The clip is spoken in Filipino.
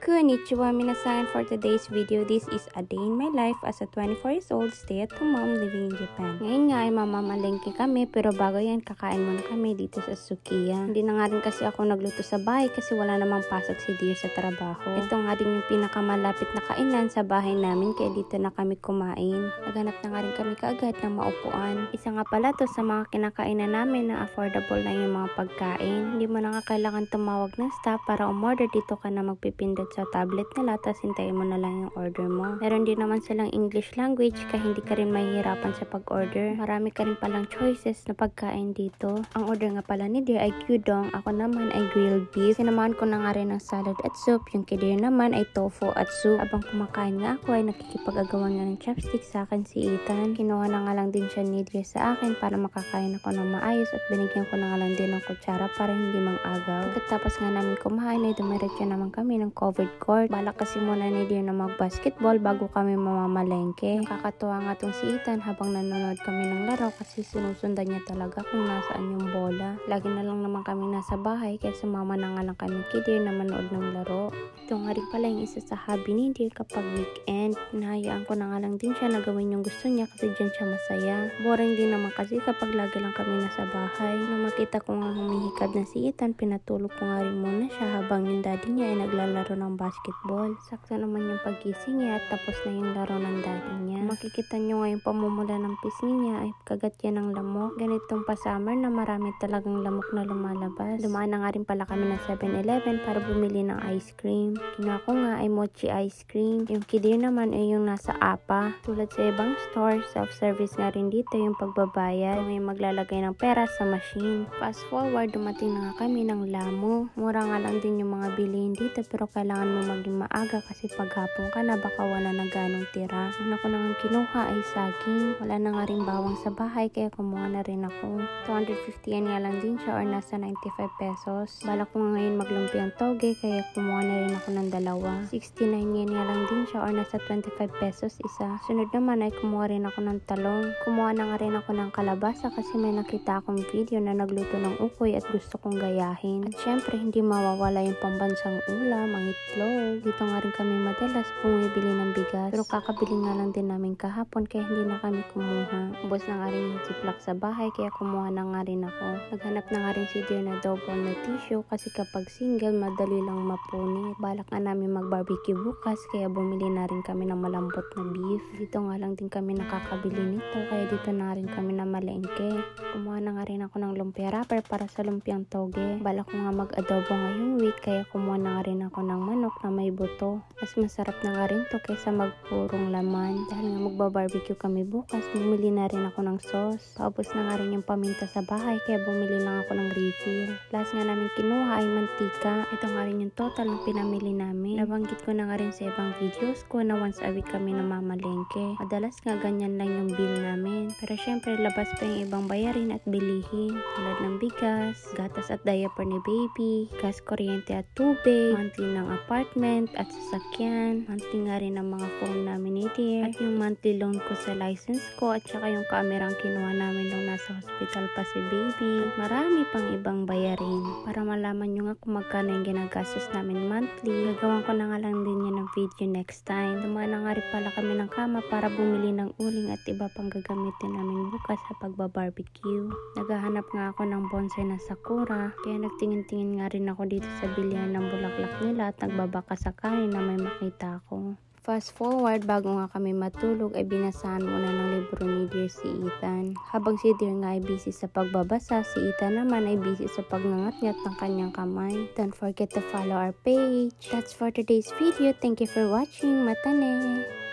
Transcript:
Konnichiwa minasan. For today's video, this is a day in my life as a 24 years old stay-at-home mom living in Japan. Ngayon nga ay mamamalengke kami, pero bago yan kakain muna kami dito sa Sukiya. Hindi na nga rin kasi ako nagluto sa bahay kasi wala namang pasok si Dear sa trabaho. Ito nga din yung pinakamalapit na kainan sa bahay namin, kaya dito na kami kumain. Naghanap na nga rin kami kaagad ng maupuan. Isa nga pala to sa mga kinakainan namin na affordable na yung mga pagkain. Hindi mo na nga kailangan tumawag ng staff para umorder, dito ka na magpipindot sa tablet nila, tapos hintayin mo na lang yung order mo. Meron din naman silang English language, kaya hindi ka rin mahihirapan sa pag-order. Marami ka rin palang choices na pagkain dito. Ang order nga pala ni Dear ay gyudon, ako naman ay grilled beef. Sinamahan ko na nga rin ng salad at soup. Yung kay Dear naman ay tofu at soup. Habang kumakain nga ako ay nakikipag-agawan nga ng chopstick sa akin si Ethan. Kinuha na nga lang din siya ni Dear sa akin para makakain ako ng maayos, at binigyan ko na nga lang din ng kutsara para hindi mang-agaw. Pagkatapos nga namin kumain ay dumiretso naman kami ng covered court. Balak kasi muna ni Dear na mag-basketball bago kami mamamalengke. Nakakatuwa nga tong si Ethan habang nanonood kami ng laro kasi sinusundan niya talaga kung nasaan yung bola. Lagi na lang naman kami nasa bahay kaya sumama na nga lang kami kay Dear na manood ng laro. Ito nga rin pala yung isa sa hobby ni Dear kapag weekend. Nahayaan ko na nga lang din siya na gawin yung gusto niya kasi dyan siya masaya. Boring din naman kasi kapag lagi lang kami nasa bahay. Nung makita ko nga humihikab na si Ethan, pinatulog ko nga rin muna siya habang yung daddy niya ay naglalaro ng basketball. Sakto naman yung pagising niya at tapos na yung laro ng daddy niya. Makikita nyo nga yung pamumula ng pisngi niya ay kagat yan ng lamok. Ganitong pa-summer na marami talagang lamok na lumalabas. Dumaan na nga rin pala kami ng 7-Eleven para bumili ng ice cream. Kinuha ko nga ay mochi ice cream. Yung kidir naman ay yung nasa apa. Tulad sa ibang store, self-service nga rin dito yung pagbabayad. Kung may maglalagay ng pera sa machine. Fast forward, dumating na nga kami ng Lamu. Mura nga lang din yung mga bilihin dito, pero kailangan mo maging maaga kasi paghapon ka na baka wala na ganong tira. Una ko nang kinuha ay saging. Wala na nga rin bawang sa bahay kaya kumuha na rin ako. 250 yen nga lang din siya or nasa 95 pesos. Balak ko nga ngayon maglumpiang toge kaya kumuha na rin ako ng dalawa. 69 yen nga lang din siya or nasa 25 pesos isa. Sunod naman ay kumuha rin ako ng talong. Kumuha na nga rin ako ng kalabasa kasi may nakita akong video na nagluto ng ukoy at gusto kong gayahin. At syempre hindi mawawala yung pambansang ulam, ang itlog. Dito nga rin kami madalas bumibili ng bigas. Pero kakabili nga lang din namin kahapon kaya hindi na kami kumuha. Ubos na nga rin yung ziplock sa bahay kaya kumuha na nga rin ako. Naghanap na nga rin si Dear na double na tissue kasi kapag single madali lang mapunit. Balak nga namin mag-barbecue bukas kaya bumili na rin kami ng malambot na beef. Dito nga lang din kami nakakabili nito kaya dito na rin kami na malengke. Kumuha na nga rin ako ng lumpia wrapper para sa lumpiang toge. Balak ko nga mag-adobo ngayong week kaya kumuha na nga rin ako ng manok na may buto. Mas masarap na nga rin to kaysa magpurong laman. Dahil nga magba-barbecue kami bukas, bumili na rin ako ng sauce. Paubos na nga rin yung paminta sa bahay kaya bumili lang ako ng refill. Last nga namin kinuha ay mantika. Ito nga rin yung total ng pinamili namin. Nabanggit ko na nga rin sa ibang videos ko na once a week kami namamalengke. Madalas nga ganyan lang yung bill namin. Pero syempre labas pa yung ibang bayarin at bilihin. Tulad ng bigas, gatas at diaper ni baby, gas, kuryente at tubig, monthly ng apartment at sasakyan, monthly nga rin ng mga phone namin ni Dear, at yung monthly loan ko sa license ko, at saka yung kamerang kinuha namin nung nasa hospital pa si baby. At marami pang ibang bayarin. Para malaman nyo nga kung magkano yung ginagastos namin monthly, gagawin ko na nga lang din yan ng video next time. Dumaan na nga rin pala kami ng kama para bumili ng uling at iba pang gagamitin namin bukas sa pagbabarbecue. Naghahanap nga ako ng bonsai na sakura, kaya nagtingin-tingin nga rin ako dito sa bilihan ng bulaklak nila at nagbabaka sakali na may makita ako. Fast forward, bago nga kami matulog ay binasahan muna ng libro ni Dear si Ethan. Habang si Dear nga ay busy sa pagbabasa, si Ethan naman ay busy sa pagngangat-ngat ng kanyang kamay. Don't forget to follow our page. That's for today's video. Thank you for watching. Matane!